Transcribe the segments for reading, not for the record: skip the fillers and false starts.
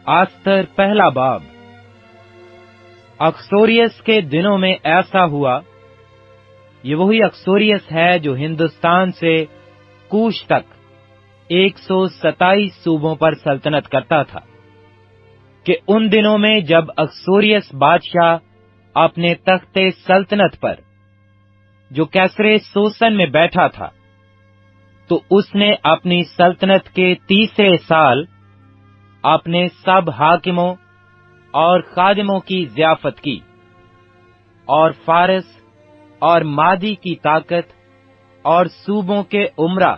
Esther پہلا باب۔ اکسوریس کے دنوں میں ایسا ہوا، یہ وہی اکسوریس ہے جو ہندوستان سے کوش تک 127 صوبوں پر سلطنت کرتا تھا، کہ ان دنوں میں جب اکسوریس بادشاہ اپنے تخت سلطنت پر جو کیسرے سوسن میں بیٹھا تھا، تو اس نے اپنی سلطنت کے 3 سال اپنے سب حاکموں اور خادموں کی ضیافت کی، اور فارس اور مادی کی طاقت اور صوبوں کے عمرا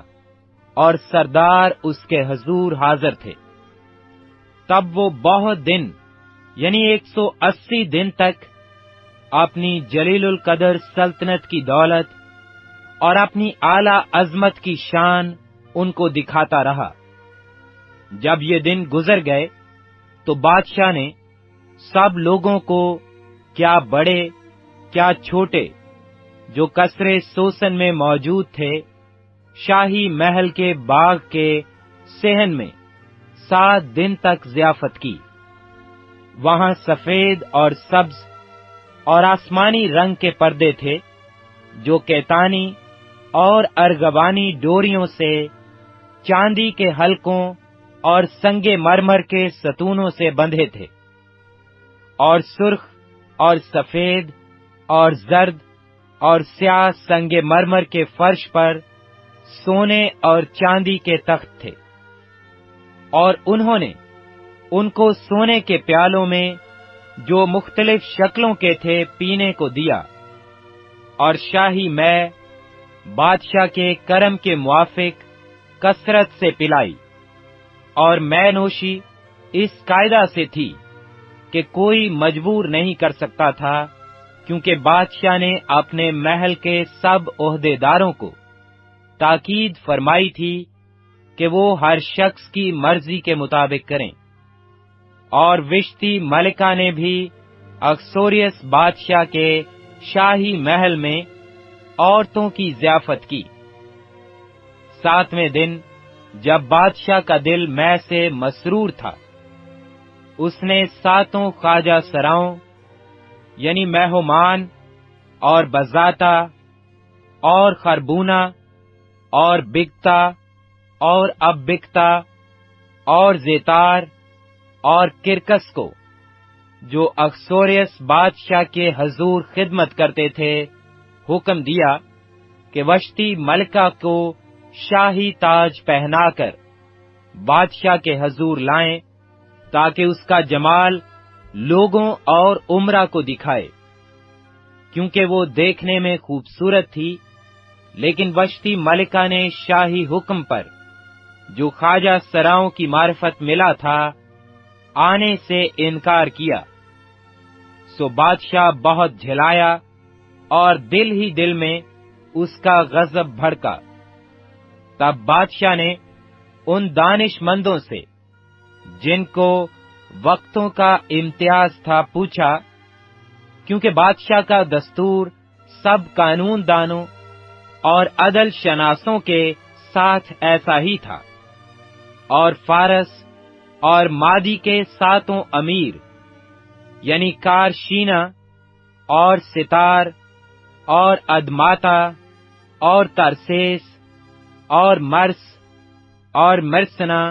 اور سردار اس کے حضور حاضر تھے۔ تب وہ بہت دن یعنی 180 دن تک اپنی جلیل القدر سلطنت کی دولت اور اپنی اعلی عظمت کی شان ان کو دکھاتا رہا۔ جب یہ دن گزر گئے تو بادشاہ نے سب لوگوں کو، کیا بڑے کیا چھوٹے، جو قصر سوسن میں موجود تھے، شاہی محل کے باغ کے صحن میں 7 دن تک ضیافت کی۔ وہاں سفید اور سبز اور آسمانی رنگ کے پردے تھے، جو کیتانی اور ارغوانی ڈوریوں سے، چاندی کے حلقوں اور سنگ مرمر کے ستونوں سے بندھے تھے، اور سرخ اور سفید اور زرد اور سیاہ سنگ مرمر کے فرش پر سونے اور چاندی کے تخت تھے، اور انہوں نے ان کو سونے کے پیالوں میں جو مختلف شکلوں کے تھے پینے کو دیا، اور شاہی مے بادشاہ کے کرم کے موافق کثرت سے پلائی، اور مے نوشی اس قاعدہ سے تھی کہ کوئی مجبور نہیں کر سکتا تھا، کیونکہ بادشاہ نے اپنے محل کے سب عہدے داروں کو تاکید فرمائی تھی کہ وہ ہر شخص کی مرضی کے مطابق کریں۔ اور وشتی ملکہ نے بھی اکسوریس بادشاہ کے شاہی محل میں عورتوں کی ضیافت کی۔ 7ویں دن جب بادشاہ کا دل مے سے مسرور تھا، اس نے 7 خواجہ سراؤں یعنی مہومان اور بزاتا اور خربونا اور بگتا اور اب بگتا اور زیتار اور کرکس کو، جو اکسوریس بادشاہ کے حضور خدمت کرتے تھے، حکم دیا کہ وشتی ملکہ کو شاہی تاج پہنا کر بادشاہ کے حضور لائیں، تاکہ اس کا جمال لوگوں اور عمرا کو دکھائے، کیونکہ وہ دیکھنے میں خوبصورت تھی۔ لیکن وشتی ملکہ نے شاہی حکم پر، جو خواجہ سراؤں کی معرفت ملا تھا، آنے سے انکار کیا۔ سو بادشاہ بہت جھلایا، اور دل ہی دل میں اس کا غضب بھڑکا۔ تب بادشاہ نے ان دانش مندوں سے، جن کو وقتوں کا امتیاز تھا، پوچھا، کیونکہ بادشاہ کا دستور سب قانون دانوں اور عدل شناسوں کے ساتھ ایسا ہی تھا۔ اور فارس اور مادی کے 7 امیر یعنی کارشینا اور ستار اور ادماتا اور ترسیس اور مرس اور مرسنا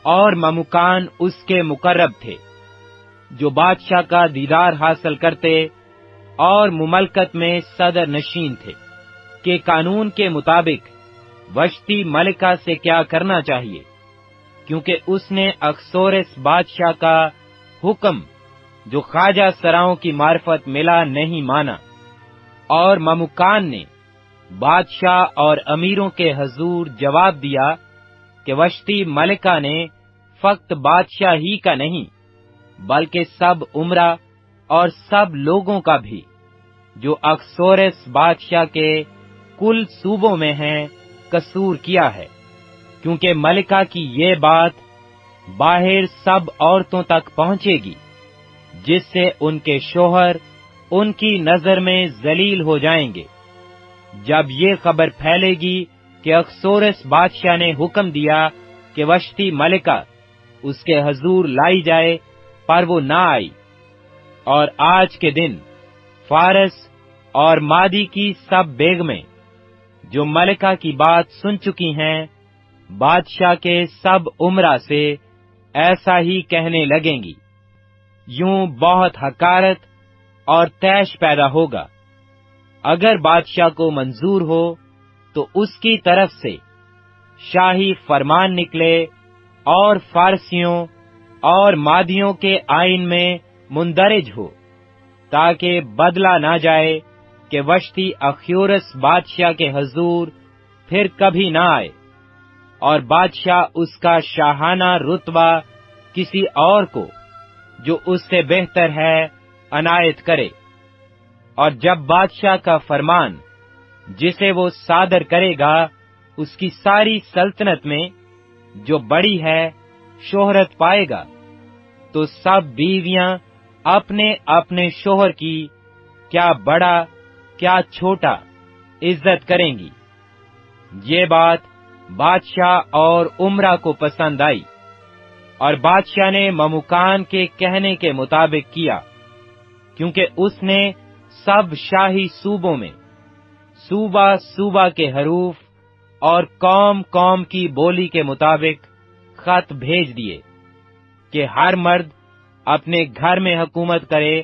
اور ممکان اس کے مقرب تھے، جو بادشاہ کا دیدار حاصل کرتے اور مملکت میں صدر نشین تھے، کہ قانون کے مطابق وشتی ملکہ سے کیا کرنا چاہیے، کیونکہ اس نے اکسوریس بادشاہ کا حکم، جو خواجہ سراؤں کی معرفت ملا، نہیں مانا۔ اور ممکان نے بادشاہ اور امیروں کے حضور جواب دیا کہ وشتی ملکہ نے فقط بادشاہ ہی کا نہیں، بلکہ سب عمرا اور سب لوگوں کا بھی، جو اکسوریس بادشاہ کے کل صوبوں میں ہیں، قصور کیا ہے، کیونکہ ملکہ کی یہ بات باہر سب عورتوں تک پہنچے گی، جس سے ان کے شوہر ان کی نظر میں ذلیل ہو جائیں گے۔ جب یہ خبر پھیلے گی کہ اکسوریس بادشاہ نے حکم دیا کہ وشتی ملکہ اس کے حضور لائی جائے، پر وہ نہ آئی۔ اور آج کے دن فارس اور مادی کی سب بیگمیں جو ملکہ کی بات سن چکی ہیں، بادشاہ کے سب امراء سے ایسا ہی کہنے لگیں گی۔ یوں بہت حقارت اور طیش پیدا ہوگا۔ اگر بادشاہ کو منظور ہو تو اس کی طرف سے شاہی فرمان نکلے اور فارسیوں اور مادیوں کے آئین میں مندرج ہو، تاکہ بدلا نہ جائے کہ وشتی اخیورس بادشاہ کے حضور پھر کبھی نہ آئے، اور بادشاہ اس کا شاہانہ رتبہ کسی اور کو جو اس سے بہتر ہے عنایت کرے۔ اور جب بادشاہ کا فرمان جسے وہ صادر کرے گا اس کی ساری سلطنت میں جو بڑی ہے شہرت پائے گا، تو سب بیویاں اپنے اپنے شوہر کی کیا بڑا کیا چھوٹا عزت کریں گی۔ یہ بات بادشاہ اور امراء کو پسند آئی، اور بادشاہ نے مموکان کے کہنے کے مطابق کیا، کیونکہ اس نے سب شاہی صوبوں میں صوبہ صوبہ کے حروف اور قوم قوم کی بولی کے مطابق خط بھیج دیے کہ ہر مرد اپنے گھر میں حکومت کرے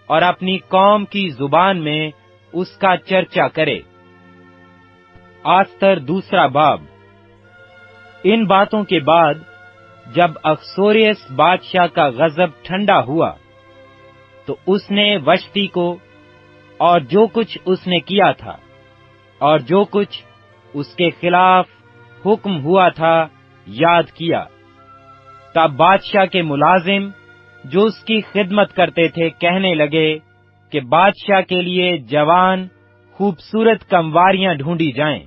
اور اپنی قوم کی زبان میں اس کا چرچا کرے۔ آستر دوسرا باب۔ ان باتوں کے بعد جب اخسوریس بادشاہ کا غضب ٹھنڈا ہوا تو اس نے وشتی کو اور جو کچھ اس نے کیا تھا اور جو کچھ اس کے خلاف حکم ہوا تھا یاد کیا۔ تب بادشاہ کے ملازم جو اس کی خدمت کرتے تھے کہنے لگے کہ بادشاہ کے لیے جوان خوبصورت کنواریاں ڈھونڈی جائیں،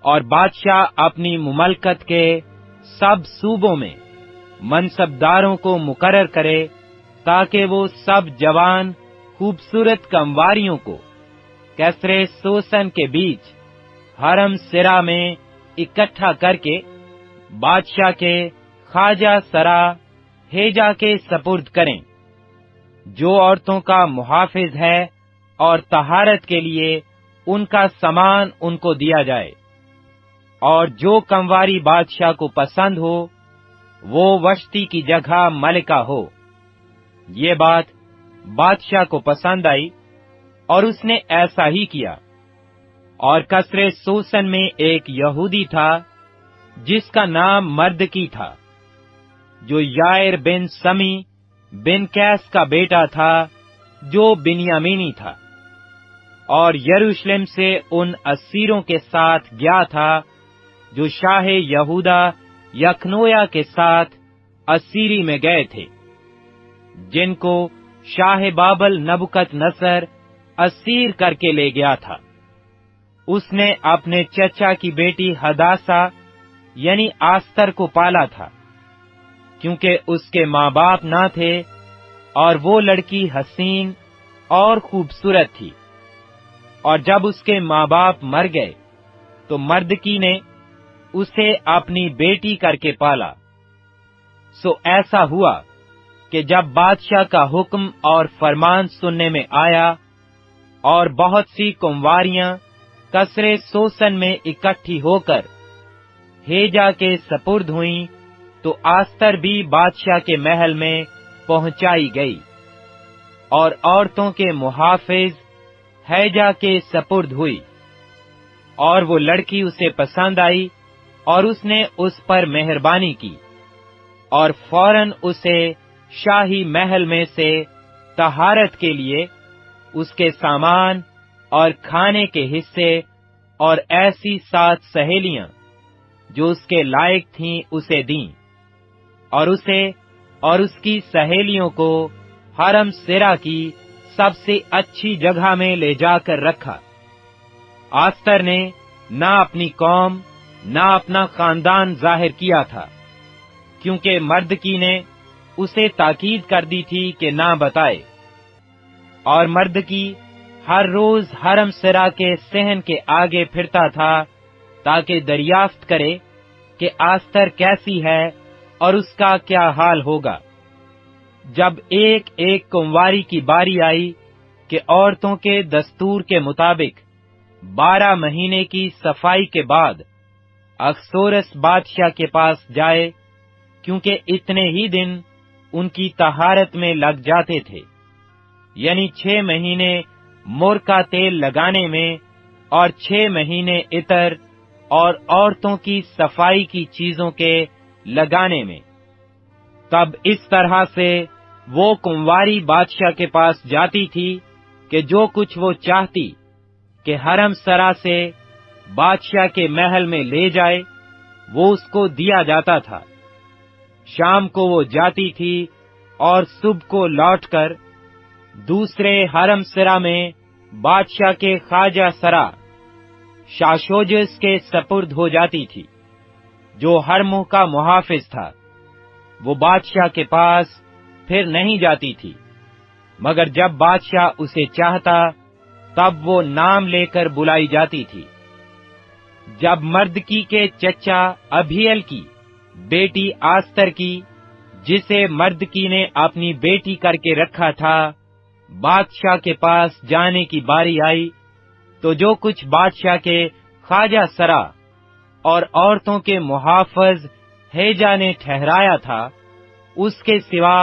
اور بادشاہ اپنی مملکت کے سب صوبوں میں منصبداروں کو مقرر کرے تاکہ وہ سب جوان خوبصورت کنواریوں کو کیسرے سوسن کے بیچ حرم سرا میں اکٹھا کر کے بادشاہ کے خواجہ سرا ہیجا کے سپرد کریں، جو عورتوں کا محافظ ہے، اور طہارت کے لیے ان کا سامان ان کو دیا جائے، اور جو کنواری بادشاہ کو پسند ہو وہ وشتی کی جگہ ملکہ ہو۔ یہ بات بادشاہ کو پسند آئی اور اس نے ایسا ہی کیا۔ اور کسرے سوسن میں ایک یہودی تھا جس کا نام مردکی تھا، جو یائر بن سمی بن کیس کا بیٹا تھا، جو بنیامینی تھا، اور یروشلم سے ان اسیروں کے ساتھ گیا تھا جو شاہ یہودا یکنویا کے ساتھ اسیری میں گئے تھے، جن کو شاہ بابل نبوکت نصر اسیر کر کے لے گیا تھا۔ اس نے اپنے چچا کی بیٹی ہداسا یعنی آستر کو پالا تھا، کیونکہ اس کے ماں باپ نہ تھے، اور وہ لڑکی حسین اور خوبصورت تھی۔ اور جب اس کے ماں باپ مر گئے تو مردکی نے اسے اپنی بیٹی کر کے پالا۔ سو ایسا ہوا کہ جب بادشاہ کا حکم اور فرمان سننے میں آیا اور بہت سی کنواریاں کسرے سوسن میں اکٹھی ہو کر ہیجا کے سپرد ہوئیں، تو آستر بھی بادشاہ کے محل میں پہنچائی گئی، اور عورتوں کے محافظ ہیجا کے سپرد ہوئی، اور وہ لڑکی اسے پسند آئی، اور اس نے اس پر مہربانی کی، اور فوراً اسے شاہی محل میں سے طہارت کے لیے اس کے سامان اور کھانے کے حصے اور ایسی 7 سہیلیاں جو اس کے لائق تھیں اسے دیں، اور اسے اور اس کی سہیلیوں کو حرم سرا کی سب سے اچھی جگہ میں لے جا کر رکھا۔ آستر نے نہ اپنی قوم نہ اپنا خاندان ظاہر کیا تھا، کیونکہ مردکی نے اسے تاکید کر دی تھی کہ نہ بتائے۔ اور مردکی ہر روز حرم سرا کے صحن کے آگے پھرتا تھا تاکہ دریافت کرے کہ آستر کیسی ہے اور اس کا کیا حال ہوگا جب ایک ایک کنواری کی باری آئی کہ عورتوں کے دستور کے مطابق 12 مہینے کی صفائی کے بعد اخسورس بادشاہ کے پاس جائے، کیونکہ اتنے ہی دن ان کی طہارت میں لگ جاتے تھے، یعنی 6 مہینے مر کا تیل لگانے میں اور 6 مہینے عطر اور عورتوں کی صفائی کی چیزوں کے لگانے میں۔ تب اس طرح سے وہ کنواری بادشاہ کے پاس جاتی تھی کہ جو کچھ وہ چاہتی کہ حرم سرا سے بادشاہ کے محل میں لے جائے وہ اس کو دیا جاتا تھا۔ شام کو وہ جاتی تھی اور صبح کو لوٹ کر دوسرے حرم سرا میں بادشاہ کے خواجہ سرا شاشوجس کے سپرد ہو جاتی تھی، جو حرموں کا محافظ تھا۔ وہ بادشاہ کے پاس پھر نہیں جاتی تھی، مگر جب بادشاہ اسے چاہتا تب وہ نام لے کر بلائی جاتی تھی۔ جب مردکی کے چچا ابھیل کی بیٹی آستر کی، جسے مردکی نے اپنی بیٹی کر کے رکھا تھا، بادشاہ کے پاس جانے کی باری آئی، تو جو کچھ بادشاہ کے خواجہ سرا اور عورتوں کے محافظ ہیجا نے ٹھہرایا تھا، اس کے سوا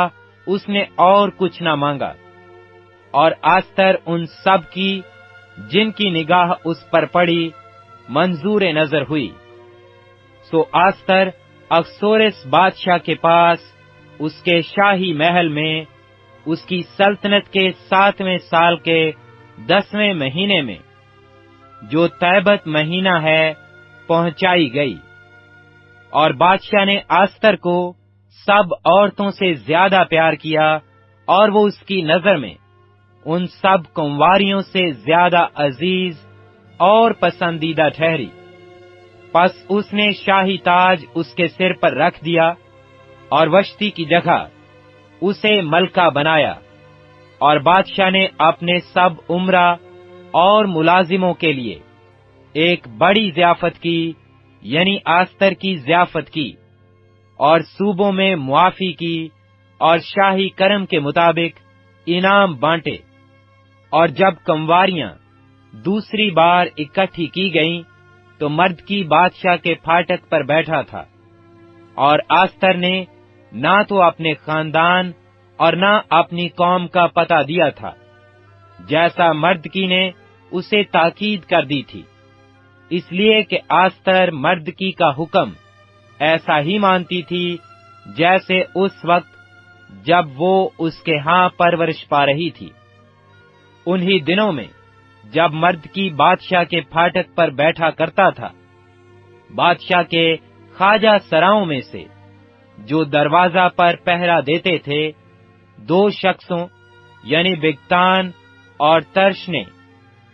اس نے اور کچھ نہ مانگا۔ اور آستر ان سب کی جن کی نگاہ اس پر پڑی منظور نظر ہوئی۔ سو آستر اخسورس بادشاہ کے پاس اس کے شاہی محل میں اس کی سلطنت کے 7ویں سال کے 10ویں مہینے میں، جو تیبت مہینہ ہے، پہنچائی گئی۔ اور بادشاہ نے آستر کو سب عورتوں سے زیادہ پیار کیا، اور وہ اس کی نظر میں ان سب کنواریوں سے زیادہ عزیز اور پسندیدہ ٹھہری۔ پس اس نے شاہی تاج اس کے سر پر رکھ دیا اور وشتی کی جگہ اسے ملکہ بنایا، اور بادشاہ نے اپنے سب امرا اور ملازموں کے لیے ایک بڑی ضیافت کی، یعنی آستر کی ضیافت کی، اور صوبوں میں معافی کی، اور شاہی کرم کے مطابق انعام بانٹے۔ اور جب کنواریاں دوسری بار اکٹھی کی گئیں تو مرد کی بادشاہ کے پھاٹک پر بیٹھا تھا، اور آستر نے نہ تو اپنے خاندان اور نہ اپنی قوم کا پتہ دیا تھا، جیسا مرد کی نے اسے تاکید کر دی تھی، اس لیے کہ آستر مرد کی کا حکم ایسا ہی مانتی تھی جیسے اس وقت جب وہ اس کے ہاں پرورش پا رہی تھی۔ انہی دنوں میں جب مرد کی بادشاہ کے پھاٹک پر بیٹھا کرتا تھا، بادشاہ کے خواجہ سراؤں میں سے جو دروازہ پر پہرا دیتے تھے، 2 شخصوں یعنی بگتان اور ترش نے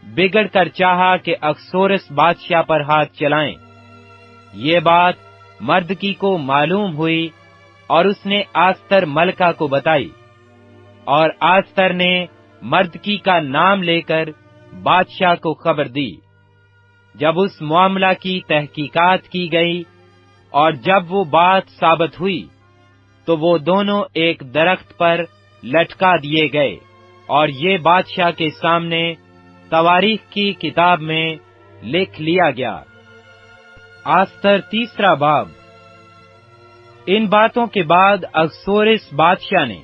بگڑ کر چاہا کہ اخسورس بادشاہ پر ہاتھ چلائیں۔ یہ بات مردکی کو معلوم ہوئی اور اس نے آستر ملکہ کو بتائی، اور آستر نے مردکی کا نام لے کر بادشاہ کو خبر دی۔ جب اس معاملہ کی تحقیقات کی گئی اور جب وہ بات ثابت ہوئی تو وہ دونوں ایک درخت پر لٹکا دیے گئے، اور یہ بادشاہ کے سامنے تواریخ کی کتاب میں لکھ لیا گیا۔ آستر 3 باب۔ ان باتوں کے بعد اخسورس بادشاہ نے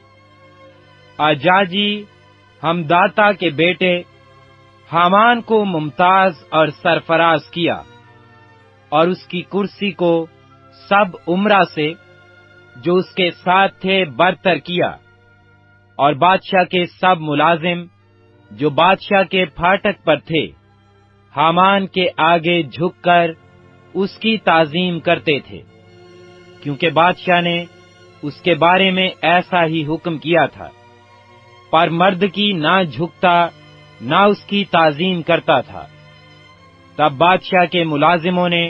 اجاجی ہمداتا کے بیٹے حامان کو ممتاز اور سرفراز کیا، اور اس کی کرسی کو سب امرا سے جو اس کے ساتھ تھے برتر کیا، اور بادشاہ کے سب ملازم جو بادشاہ کے پھاٹک پر تھے حامان کے آگے جھک کر اس کی تعظیم کرتے تھے، کیونکہ بادشاہ نے اس کے بارے میں ایسا ہی حکم کیا تھا۔ پر مرد کی نہ جھکتا نہ اس کی تعظیم کرتا تھا۔ تب بادشاہ کے ملازموں نے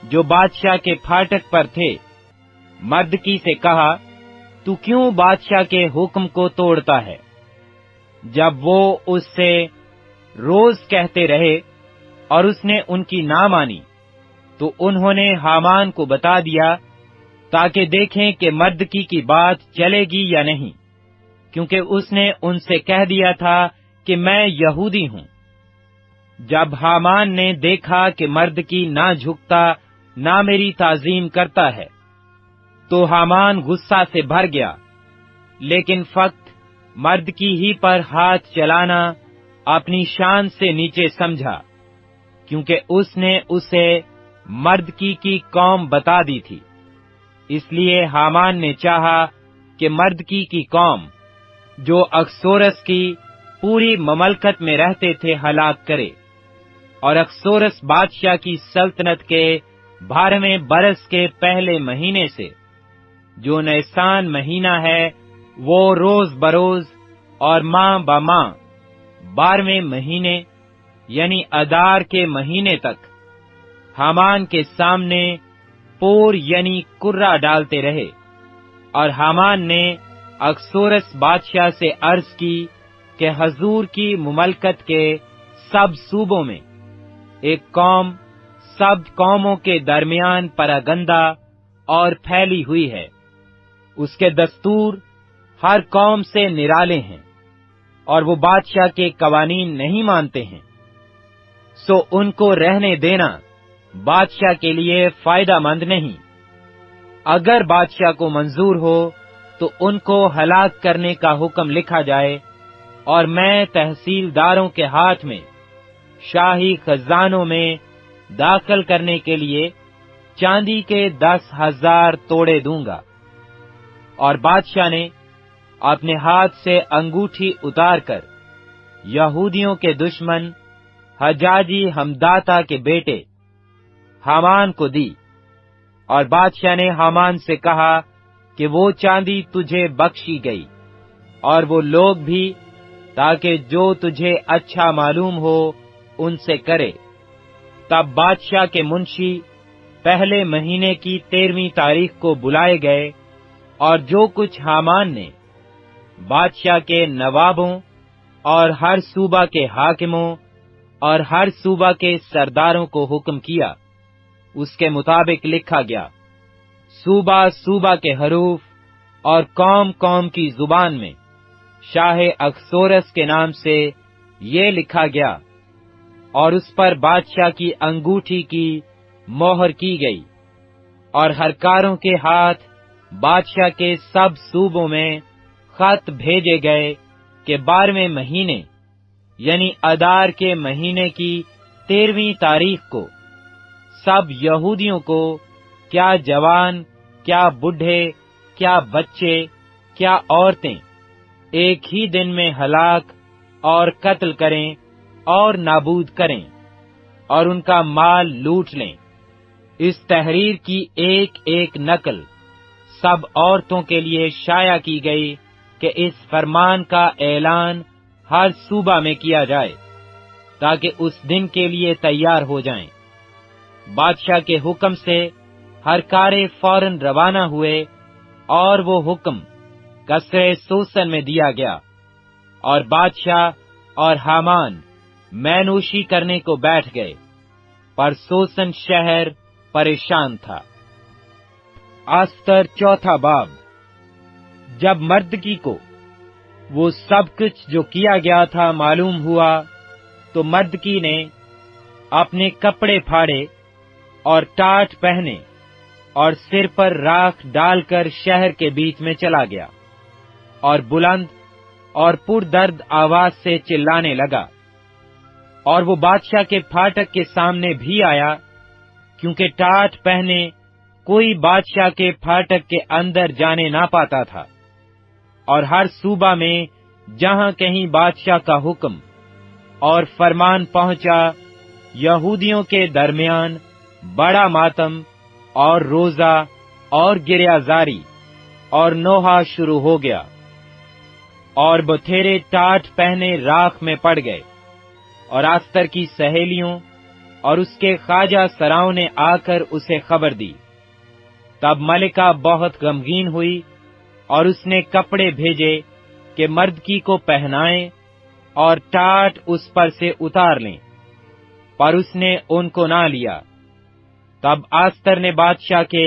جو بادشاہ کے پھاٹک پر تھے مردکی سے کہا، تو کیوں بادشاہ کے حکم کو توڑتا ہے؟ جب وہ اس سے روز کہتے رہے اور اس نے ان کی نہ مانی، تو انہوں نے حامان کو بتا دیا تاکہ دیکھیں کہ مردکی کی بات چلے گی یا نہیں، کیونکہ اس نے ان سے کہہ دیا تھا کہ میں یہودی ہوں۔ جب حامان نے دیکھا کہ مردکی نہ جھکتا نہ میری تعظیم کرتا ہے، تو حامان غصہ سے بھر گیا، لیکن فقط مردکی ہی پر ہاتھ چلانا اپنی شان سے نیچے سمجھا، کیونکہ اس نے اسے مردکی کی قوم بتا دی تھی۔ اس لیے حامان نے چاہا کہ مردکی کی قوم، جو اکسوروس کی پوری مملکت میں رہتے تھے، ہلاک کرے، اور اکسوروس بادشاہ کی سلطنت کے 12ویں برس کے پہلے مہینے سے، جو نیسان مہینہ ہے، وہ روز بروز اور ماہ بماہ 12ویں مہینے یعنی ادار کے مہینے تک حامان کے سامنے پور یعنی کرہ ڈالتے رہے۔ اور حامان نے اکسوروس بادشاہ سے عرض کی کہ حضور کی مملکت کے سب صوبوں میں ایک قوم سب قوموں کے درمیان پراگندہ اور پھیلی ہوئی ہے، اس کے دستور ہر قوم سے نرالے ہیں، اور وہ بادشاہ کے قوانین نہیں مانتے ہیں، سو ان کو رہنے دینا بادشاہ کے لیے فائدہ مند نہیں۔ اگر بادشاہ کو منظور ہو تو ان کو ہلاک کرنے کا حکم لکھا جائے، اور میں تحصیلداروں کے ہاتھ میں شاہی خزانوں میں داخل کرنے کے لیے چاندی کے 10,000 توڑے دوں گا۔ اور بادشاہ نے اپنے ہاتھ سے انگوٹھی اتار کر یہودیوں کے دشمن حجاجی حمداتا کے بیٹے حامان کو دی، اور بادشاہ نے حامان سے کہا کہ وہ چاندی تجھے بخشی گئی، اور وہ لوگ بھی، تاکہ جو تجھے اچھا معلوم ہو ان سے کرے۔ تب بادشاہ کے منشی پہلے مہینے کی 13ویں تاریخ کو بلائے گئے، اور جو کچھ حامان نے بادشاہ کے نوابوں اور ہر صوبہ کے حاکموں اور ہر صوبہ کے سرداروں کو حکم کیا، اس کے مطابق لکھا گیا۔ صوبہ صوبہ کے حروف اور قوم قوم کی زبان میں شاہ اکسوروس کے نام سے یہ لکھا گیا، اور اس پر بادشاہ کی انگوٹھی کی مہر کی گئی، اور ہر کاروں کے ہاتھ بادشاہ کے سب صوبوں میں خط بھیجے گئے کہ 12ویں مہینے یعنی ادار کے مہینے کی 13ویں تاریخ کو سب یہودیوں کو، کیا جوان، کیا بڈھے، کیا بچے، کیا عورتیں، ایک ہی دن میں ہلاک اور قتل کریں اور نابود کریں، اور ان کا مال لوٹ لیں۔ اس تحریر کی ایک ایک نقل سب عورتوں کے لیے شائع کی گئی کہ اس فرمان کا اعلان ہر صوبہ میں کیا جائے، تاکہ اس دن کے لیے تیار ہو جائیں۔ بادشاہ کے حکم سے ہر کارے فوراً روانہ ہوئے، اور وہ حکم قصر سوسن میں دیا گیا، اور بادشاہ اور حامان مینوشی کرنے کو بیٹھ گئے، پر سوسن شہر پریشان تھا۔ آستر چوتھا باب۔ جب مردکی کو وہ سب کچھ جو کیا گیا تھا معلوم ہوا، تو مردکی نے اپنے کپڑے پھاڑے اور ٹاٹ پہنے، اور سر پر راکھ ڈال کر شہر کے بیچ میں چلا گیا، اور بلند اور پردرد آواز سے چلانے لگا۔ اور وہ بادشاہ کے پھاٹک کے سامنے بھی آیا، کیونکہ ٹاٹ پہنے کوئی بادشاہ کے پھاٹک کے اندر جانے نہ پاتا تھا۔ اور ہر صوبہ میں جہاں کہیں بادشاہ کا حکم اور فرمان پہنچا، یہودیوں کے درمیان بڑا ماتم اور روزہ اور گریہ زاری اور نوحہ شروع ہو گیا، اور بتھیرے ٹاٹ پہنے راکھ میں پڑ گئے۔ اور آستر کی سہیلیوں اور اس کے خواجہ سراؤں نے آ کر اسے خبر دی۔ تب ملکہ بہت غمگین ہوئی، اور اس نے کپڑے بھیجے کہ مردکی کو پہنائیں اور ٹاٹ اس پر سے اتار لیں، پر اس نے ان کو نہ لیا۔ تب آستر نے بادشاہ کے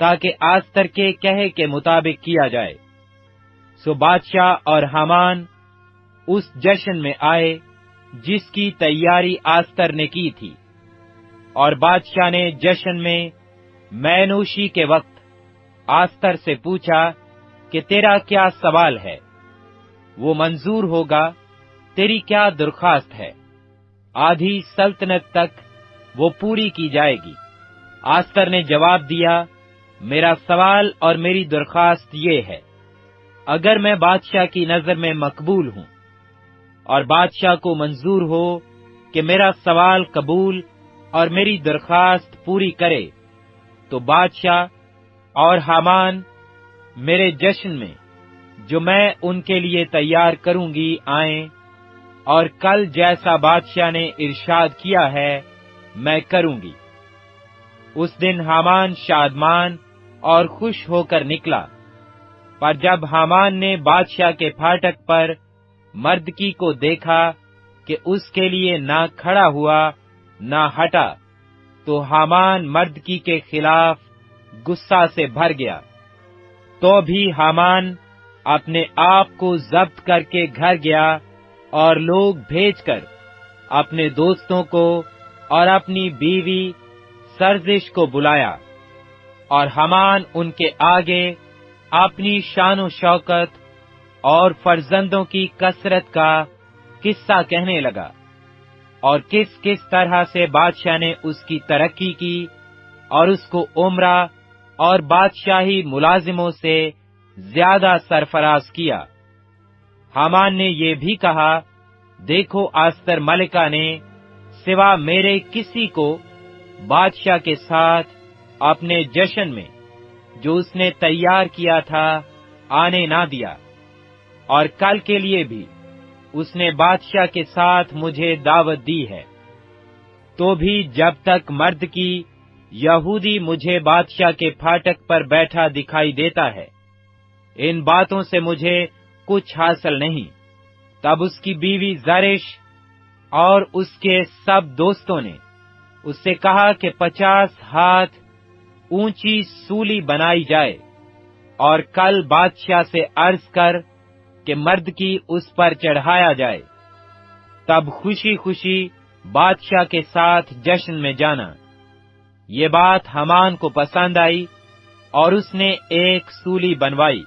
تاکہ آستر کے کہے کے مطابق کیا جائے۔ سو بادشاہ اور حامان اس جشن میں آئے جس کی تیاری آستر نے کی تھی، اور بادشاہ نے جشن میں مینوشی کے وقت آستر سے پوچھا کہ تیرا کیا سوال ہے، وہ منظور ہوگا، تیری کیا درخواست ہے، آدھی سلطنت تک وہ پوری کی جائے گی۔ آستر نے جواب دیا، میرا سوال اور میری درخواست یہ ہے، اگر میں بادشاہ کی نظر میں مقبول ہوں اور بادشاہ کو منظور ہو کہ میرا سوال قبول اور میری درخواست پوری کرے، تو بادشاہ اور حامان میرے جشن میں جو میں ان کے لیے تیار کروں گی آئیں، اور کل جیسا بادشاہ نے ارشاد کیا ہے میں کروں گی۔ اس دن حامان شادمان اور خوش ہو کر نکلا، پر جب حامان نے بادشاہ کے پھاٹک پر مردکی کو دیکھا کہ اس کے لیے نہ کھڑا ہوا نہ ہٹا، تو حامان مردکی کے خلاف غصہ سے بھر گیا۔ تو بھی حامان اپنے آپ کو ضبط کر کے گھر گیا اور لوگ بھیج کر اپنے دوستوں کو اور اپنی بیوی سرزش کو بلایا، اور حامان ان کے آگے اپنی شان و شوکت اور فرزندوں کی کثرت کا قصہ کہنے لگا، اور کس کس طرح سے بادشاہ نے اس کی ترقی کی اور اس کو عمرہ اور بادشاہی ملازموں سے زیادہ سرفراز کیا۔ حامان نے یہ بھی کہا، دیکھو آستر ملکہ نے سوا میرے کسی کو بادشاہ کے ساتھ اپنے جشن میں جو اس نے تیار کیا تھا آنے نہ دیا، اور کل کے لیے بھی اس نے بادشاہ کے ساتھ مجھے دعوت دی ہے۔ تو بھی جب تک مرد کی یہودی مجھے بادشاہ کے پھاٹک پر بیٹھا دکھائی دیتا ہے، ان باتوں سے مجھے کچھ حاصل نہیں۔ تب اس کی بیوی زرش اور اس کے سب دوستوں نے اس سے کہا کہ 50 ہاتھ اونچی سولی بنائی جائے، اور کل بادشاہ سے عرض کر کہ مرد کی اس پر چڑھایا جائے، تب خوشی خوشی بادشاہ کے ساتھ جشن میں جانا۔ یہ بات حامان کو پسند آئی، اور اس نے ایک سولی بنوائی۔